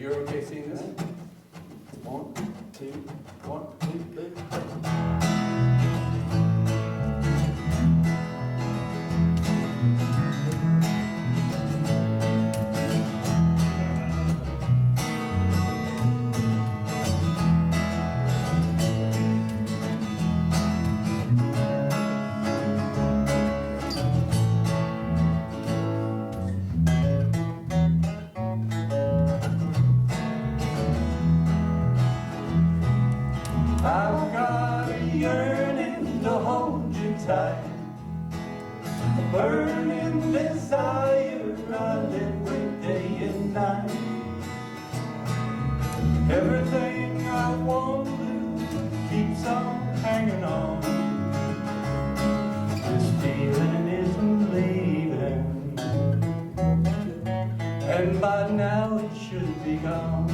you're okay seeing this? 1, 2, 1, 2, tight, a burning desire I live with day and night. Everything I want to keeps on hanging on. This feeling isn't leaving, and by now it should be gone.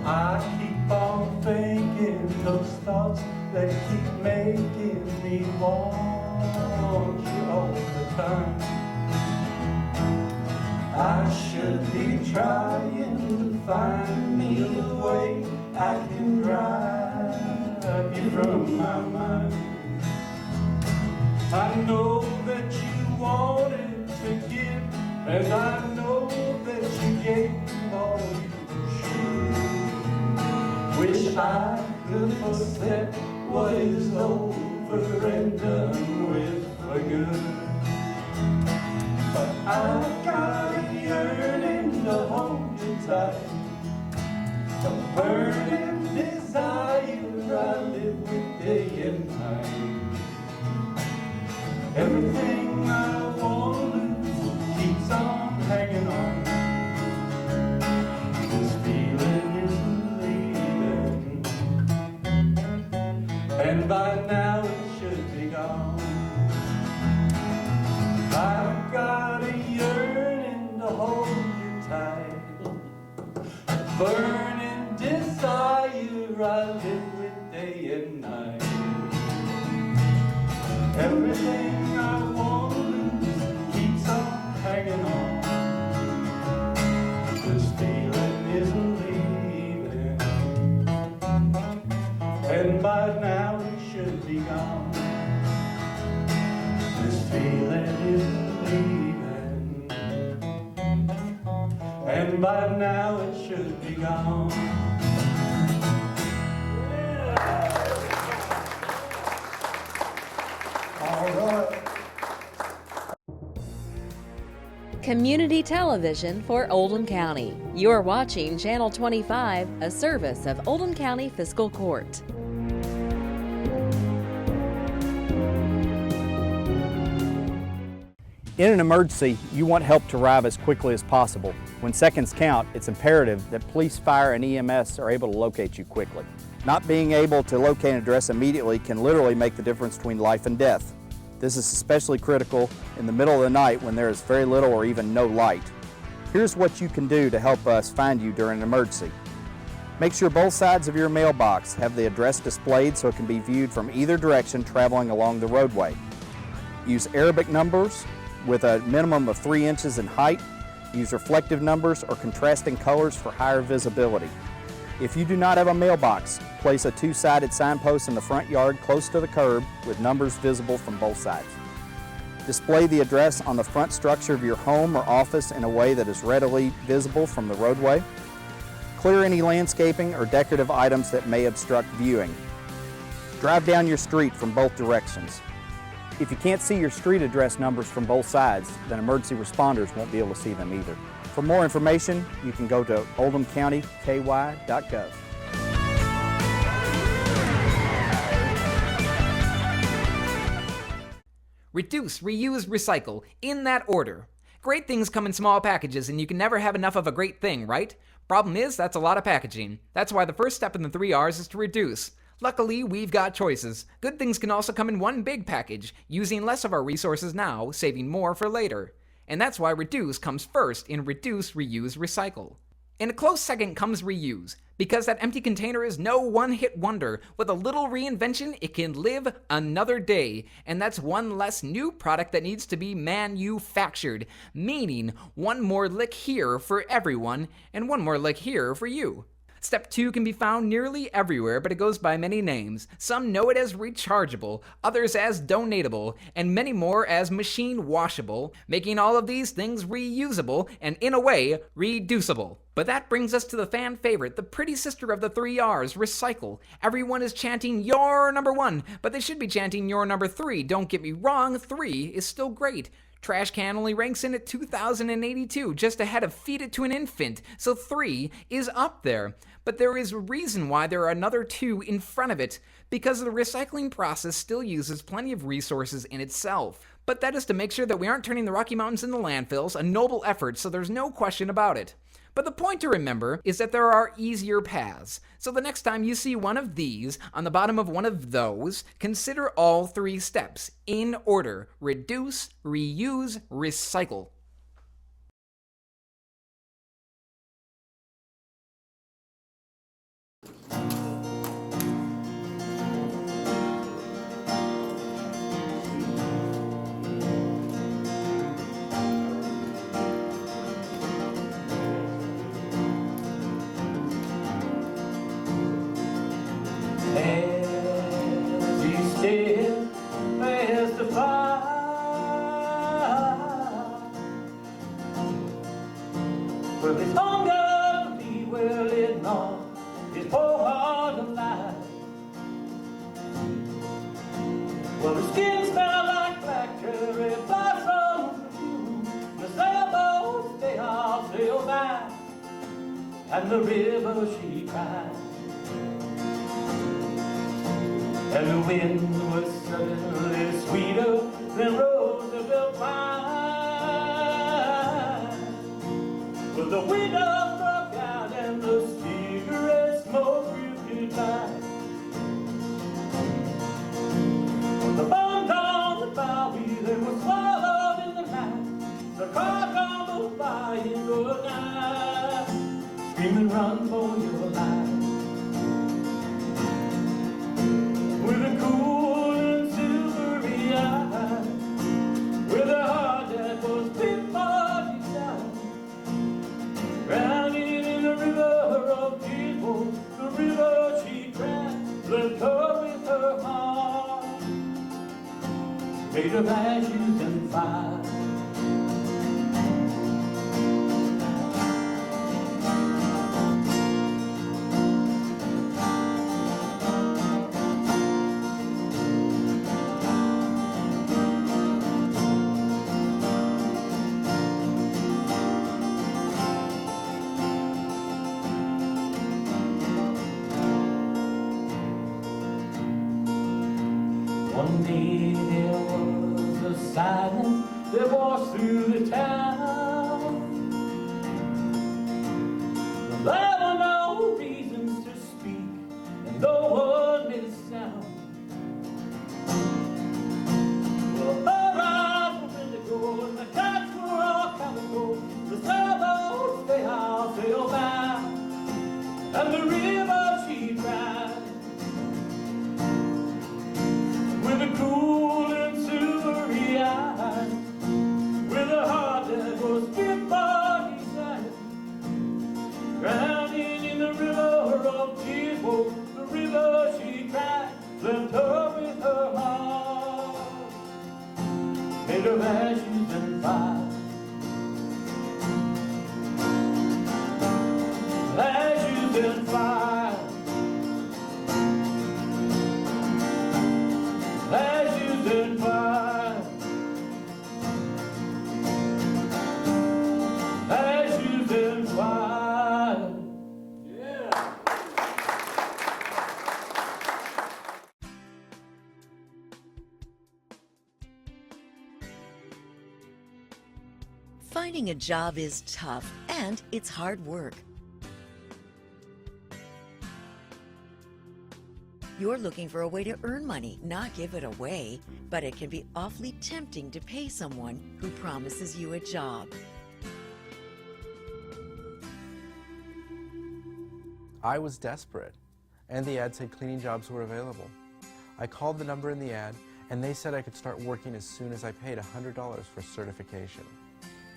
I keep on thinking those thoughts that keep making me want you all the time. I should be trying to find me a way I can drive you from my mind. I know that you wanted to give, and I know that you gave all you should. Wish I could forget what is over and done with for good. But I've got a yearning to hold you tight, a burning desire I live with day and night. Everything I want to keeps on hanging on. This feeling isn't leaving, and by now it should be gone. I've got a yearning to hold you tight, a burning desire I live with day and night. Everything I want to lose keeps on hanging on. This feeling isn't leaving, and by now it should be gone. This feeling isn't leaving, and by now it should be gone. All right. Community television for Oldham County. You're watching Channel 25, a service of Oldham County Fiscal Court. In an emergency, you want help to arrive as quickly as possible. When seconds count, it's imperative that police, fire, and EMS are able to locate you quickly. Not being able to locate an address immediately can literally make the difference between life and death. This is especially critical in the middle of the night when there is very little or even no light. Here's what you can do to help us find you during an emergency. Make sure both sides of your mailbox have the address displayed so it can be viewed from either direction traveling along the roadway. Use Arabic numbers with a minimum of 3 inches in height. Use reflective numbers or contrasting colors for higher visibility. If you do not have a mailbox, place a 2-sided signpost in the front yard close to the curb with numbers visible from both sides. Display the address on the front structure of your home or office in a way that is readily visible from the roadway. Clear any landscaping or decorative items that may obstruct viewing. Drive down your street from both directions. If you can't see your street address numbers from both sides, then emergency responders won't be able to see them either. For more information, you can go to oldhamcountyky.gov. Reduce, reuse, recycle, in that order. Great things come in small packages and you can never have enough of a great thing, right? Problem is, that's a lot of packaging. That's why the first step in the 3 R's is to reduce. Luckily, we've got choices. Good things can also come in one big package, using less of our resources now, saving more for later. And that's why reduce comes first in reduce, reuse, recycle. In a close second comes reuse, because that empty container is no one-hit wonder. With a little reinvention, it can live another day, and that's one less new product that needs to be manufactured, meaning one more lick here for everyone, and one more lick here for you. Step 2 can be found nearly everywhere, but it goes by many names. Some know it as rechargeable, others as donatable, and many more as machine washable, making all of these things reusable and, in a way, reducible. But that brings us to the fan favorite, the pretty sister of the 3 R's, recycle. Everyone is chanting your number 1, but they should be chanting your number 3. Don't get me wrong, 3 is still great. Trash can only ranks in at 2,082, just ahead of Feed It to an Infant, so 3 is up there. But there is a reason why there are another 2 in front of it, because the recycling process still uses plenty of resources in itself. But that is to make sure that we aren't turning the Rocky Mountains into landfills, a noble effort, so there's no question about it. But the point to remember is that there are easier paths. So the next time you see one of these on the bottom of one of those, consider all 3 steps in order: reduce, reuse, recycle. Well, his hunger to be well it not his poor heart alive. Well, his skin smelled like black cherry blossom. The sailboats they all sail by, and the river she cried. And the wind was suddenly sweeter than Roosevelt wine. Well, the window broke out and the cigarette smoke drifted by. Well, the bombs on the bow they were swallowed in the night. The car rumbled by in the night, screaming, run for your life. With a cool and silvery eye, with a heart that was before she died, drowning in the river of people, the river she cried, left her with her heart made of ashes and fire. One day there was a silence that washed through the town. There were no reasons to speak, and no one made a sound. Well, her eyes were indigo, and the cats were all calico. The sailboats they all sailed by, and the river she cried. With a cool and silvery eye, with a heart that was before his sight, drowning in the river of tears, oh, the river she cried, left her with her heart made of ashes and fire. Ashes and fire. Ashes and fire. Ashes and fire. Yeah. Finding a job is tough and it's hard work. You're looking for a way to earn money, not give it away, but it can be awfully tempting to pay someone who promises you a job. I was desperate, and the ad said cleaning jobs were available. I called the number in the ad, and they said I could start working as soon as I paid $100 for certification.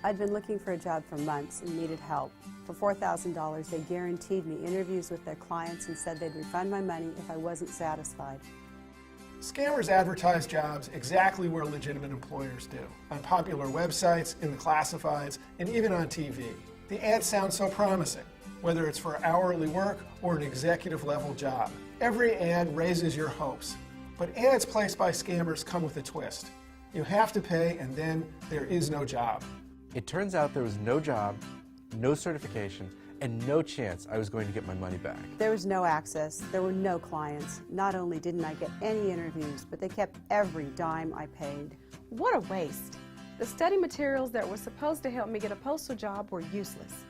I'd been looking for a job for months and needed help. For $4,000, they guaranteed me interviews with their clients and said they'd refund my money if I wasn't satisfied. Scammers advertise jobs exactly where legitimate employers do, on popular websites, in the classifieds, and even on TV. The ads sound so promising, whether it's for hourly work or an executive-level job. Every ad raises your hopes, but ads placed by scammers come with a twist. You have to pay, and then there is no job. It turns out there was no job, no certification, and no chance I was going to get my money back. There was no access, there were no clients. Not only didn't I get any interviews, but they kept every dime I paid. What a waste. The study materials that were supposed to help me get a postal job were useless.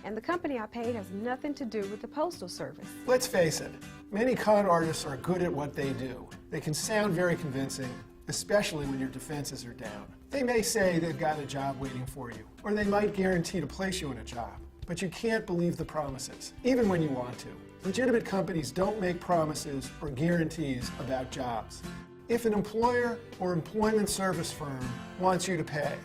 And the company I paid has nothing to do with the Postal Service. Let's face it, many con artists are good at what they do. They can sound very convincing, especially when your defenses are down. They may say they've got a job waiting for you, or they might guarantee to place you in a job. But you can't believe the promises, even when you want to. Legitimate companies don't make promises or guarantees about jobs. If an employer or employment service firm wants you to pay,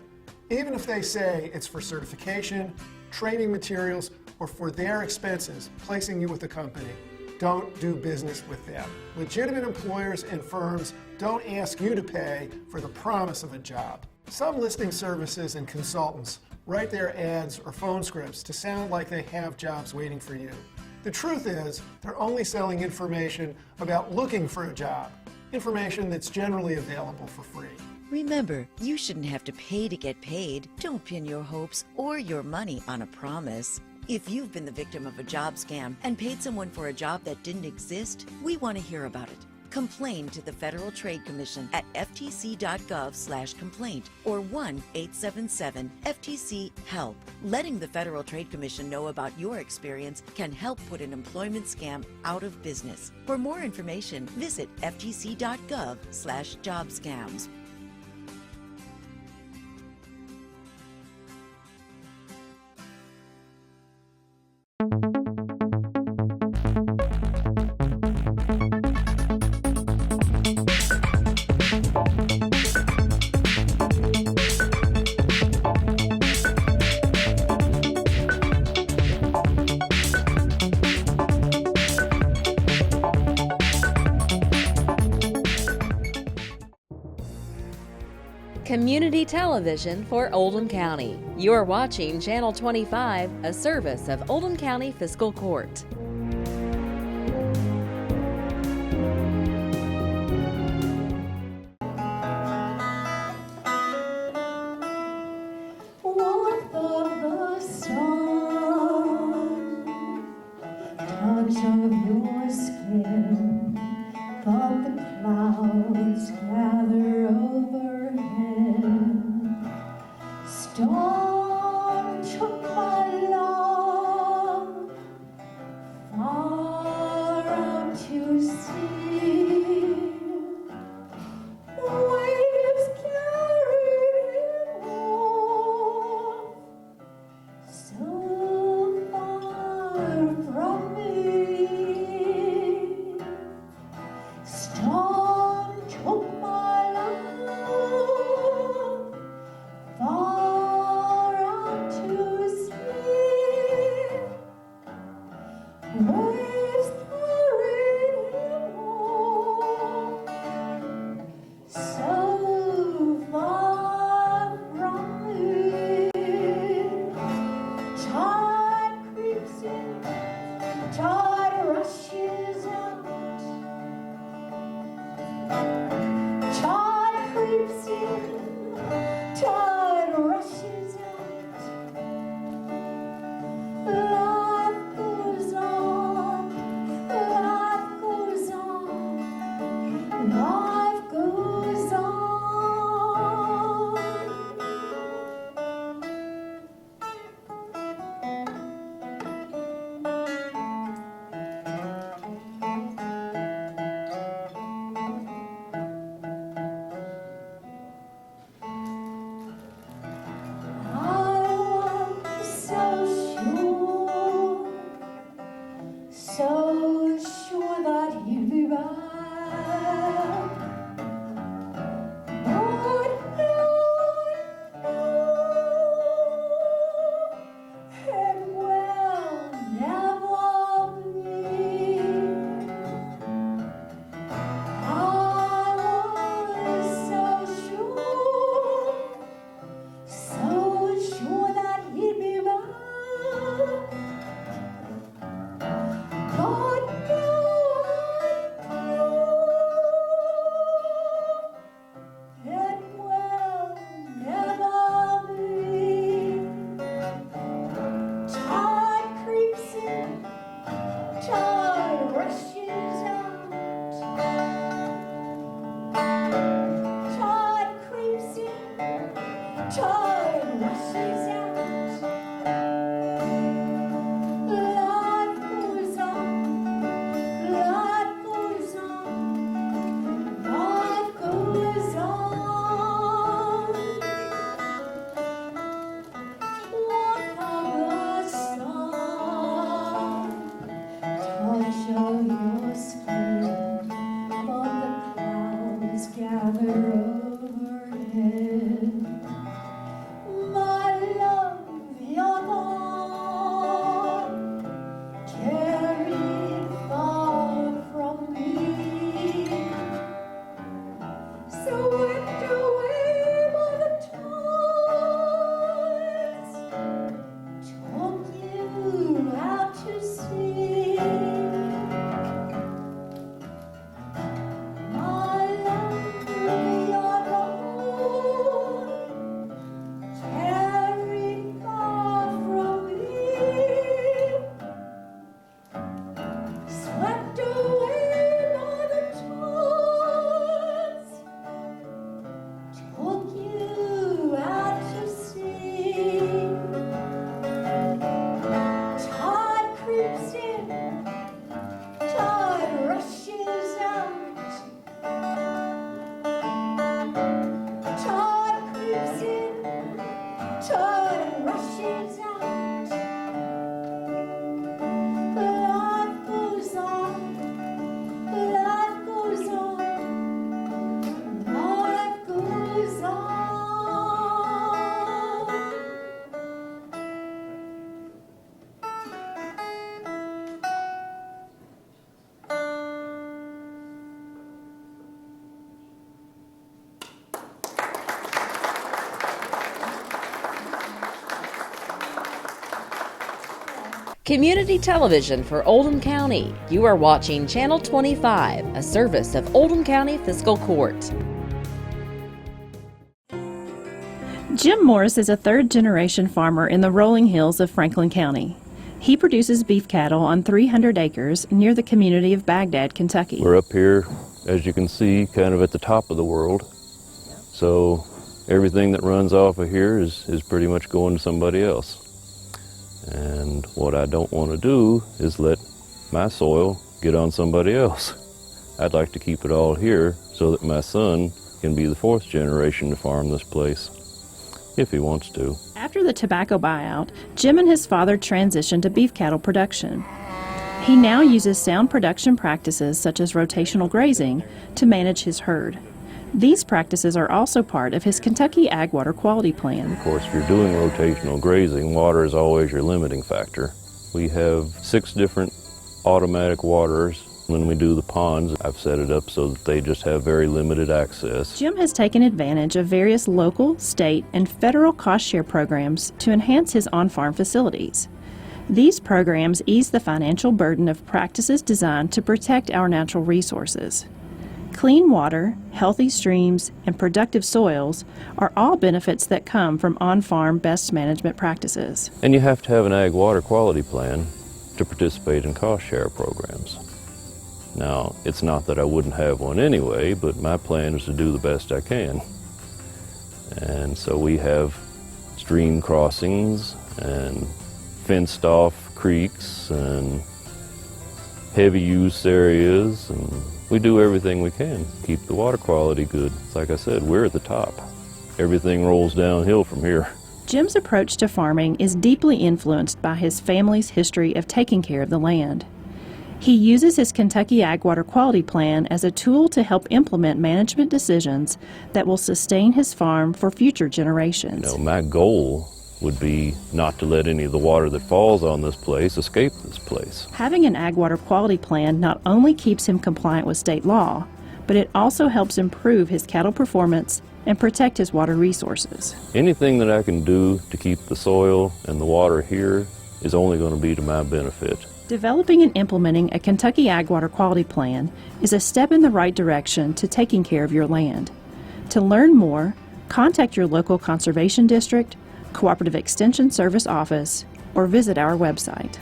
even if they say it's for certification, training materials, or for their expenses placing you with the company, don't do business with them. Legitimate employers and firms don't ask you to pay for the promise of a job. Some listing services and consultants write their ads or phone scripts to sound like they have jobs waiting for you. The truth is, they're only selling information about looking for a job, information that's generally available for free. Remember, you shouldn't have to pay to get paid. Don't pin your hopes or your money on a promise. If you've been the victim of a job scam and paid someone for a job that didn't exist, we want to hear about it. Complain to the Federal Trade Commission at ftc.gov/complaint or 1-877-FTC-HELP. Letting the Federal Trade Commission know about your experience can help put an employment scam out of business. For more information, visit ftc.gov/jobscams. Community television for Oldham County. You're watching Channel 25, a service of Oldham County Fiscal Court. Warmth of the sun, touch of your skin, thought the clouds gather overhead. Storm took my love far out to sea. Waves carried him off, so far from me. Storm took my love far out to sea. Waves carried him off, so far from me. Time creeps in Community television for Oldham County. You are watching Channel 25, a service of Oldham County Fiscal Court. Jim Morris is a third-generation farmer in the rolling hills of Franklin County. He produces beef cattle on 300 acres near the community of Baghdad, Kentucky. We're up here, as you can see, kind of at the top of the world. So everything that runs off of here is pretty much going to somebody else. And what I don't want to do is let my soil get on somebody else. I'd like to keep it all here so that my son can be the fourth generation to farm this place, if he wants to. After the tobacco buyout, Jim and his father transitioned to beef cattle production. He now uses sound production practices such as rotational grazing to manage his herd. These practices are also part of his Kentucky Ag Water Quality Plan. Of course, if you're doing rotational grazing, water is always your limiting factor. We have 6 different automatic waterers. When we do the ponds, I've set it up so that they just have very limited access. Jim has taken advantage of various local, state, and federal cost share programs to enhance his on-farm facilities. These programs ease the financial burden of practices designed to protect our natural resources. Clean water, healthy streams, and productive soils are all benefits that come from on-farm best management practices. And you have to have an ag water quality plan to participate in cost share programs. Now, it's not that I wouldn't have one anyway, but my plan is to do the best I can. And so we have stream crossings and fenced off creeks and heavy use areas, and we do everything we can to keep the water quality good. Like I said, we're at the top. Everything rolls downhill from here. Jim's approach to farming is deeply influenced by his family's history of taking care of the land. He uses his Kentucky Ag Water Quality Plan as a tool to help implement management decisions that will sustain his farm for future generations. You know, my goal would be not to let any of the water that falls on this place escape this place. Having an Ag Water Quality Plan not only keeps him compliant with state law, but it also helps improve his cattle performance and protect his water resources. Anything that I can do to keep the soil and the water here is only going to be to my benefit. Developing and implementing a Kentucky Ag Water Quality Plan is a step in the right direction to taking care of your land. To learn more, contact your local conservation district, Cooperative Extension Service office, or visit our website.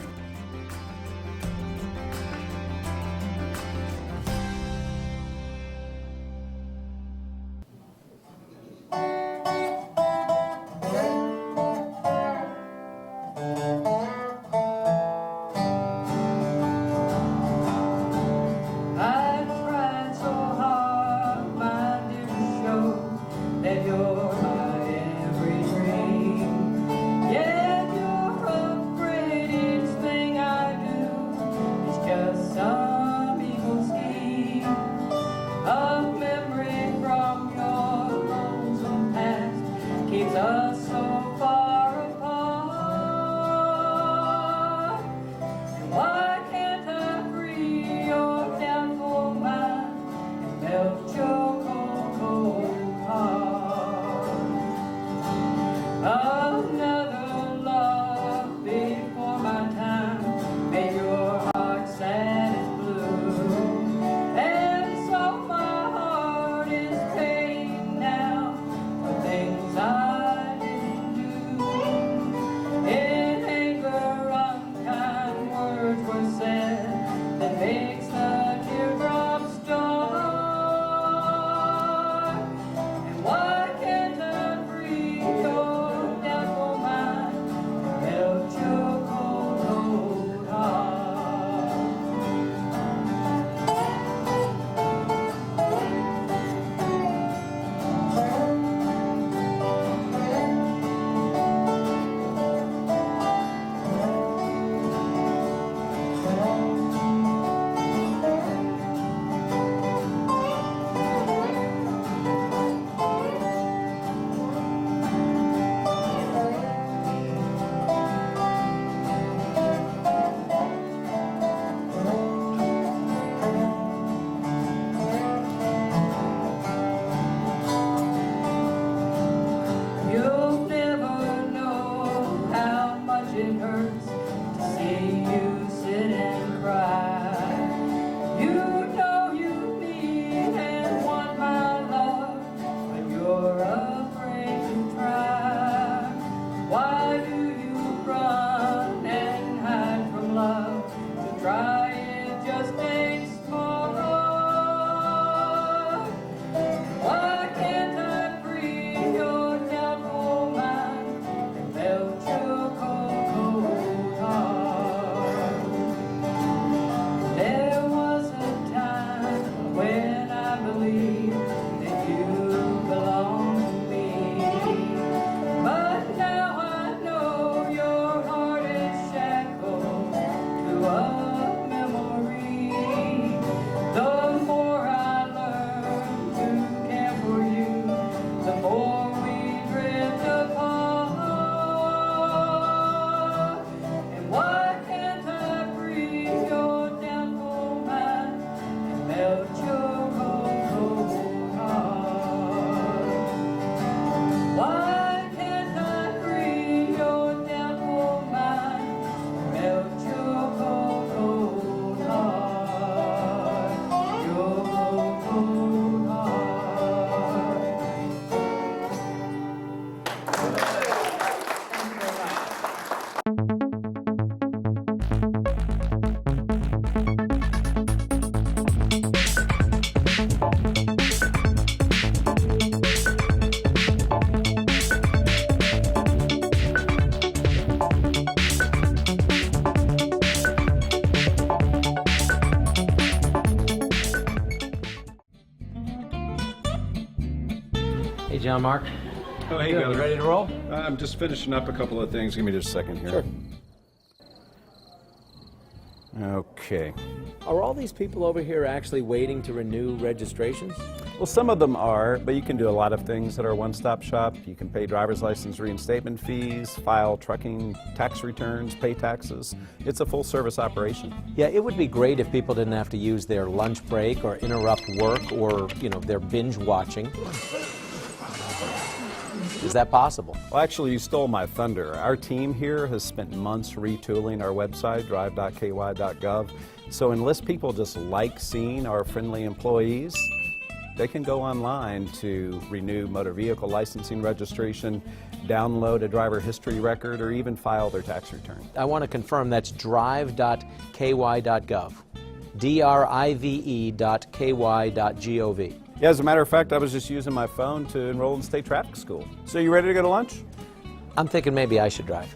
to see you sit and cry. You know you need and want my love, but you're afraid to try. Why do you run and hide from love? To try it just makes more wrong. Why can't I free your doubtful mind and melt your cold, cold heart? There was a time when I believed that you belonged to me, but now I know your heart is shackled to a memory. The more I learn to care for you, the more we drift apart. And why can't I free your downfall mind and melt your cold, cold heart? Why can't I free your downfall mind and melt your cold, cold heart? Your cold, cold heart. Hey, John Mark. Oh, hey, Good. Governor. You ready to roll? I'm just finishing up a couple of things. Give me just a second here. Sure. Okay. Are all these people over here actually waiting to renew registrations? Well, some of them are, but you can do a lot of things at our one-stop shop. You can pay driver's license reinstatement fees, file trucking tax returns, pay taxes. It's a full-service operation. Yeah, it would be great if people didn't have to use their lunch break or interrupt work or, their binge watching. Is that possible? Well, actually, you stole my thunder. Our team here has spent months retooling our website, drive.ky.gov. So unless people just like seeing our friendly employees, they can go online to renew motor vehicle licensing registration, download a driver history record, or even file their tax return. I want to confirm that's drive.ky.gov. drive.ky.gov. Yeah, as a matter of fact, I was just using my phone to enroll in state traffic school. So you ready to go to lunch? I'm thinking maybe I should drive.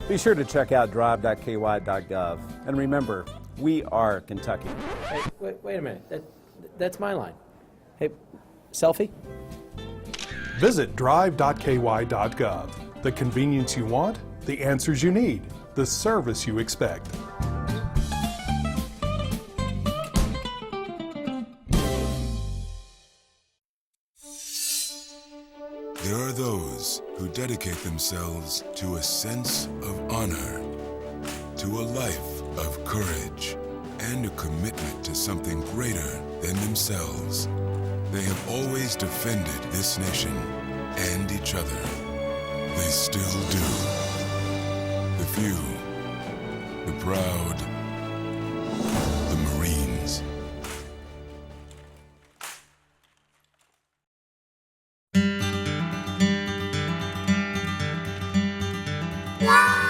Be sure to check out drive.ky.gov. And remember, we are Kentucky. Hey, wait a minute. That's my line. Hey, selfie? Visit drive.ky.gov. The convenience you want, the answers you need, the service you expect. There are those who dedicate themselves to a sense of honor, to a life of courage, and a commitment to something greater than themselves. They have always defended this nation and each other. They still do. The few, the proud, the Marines. Wow!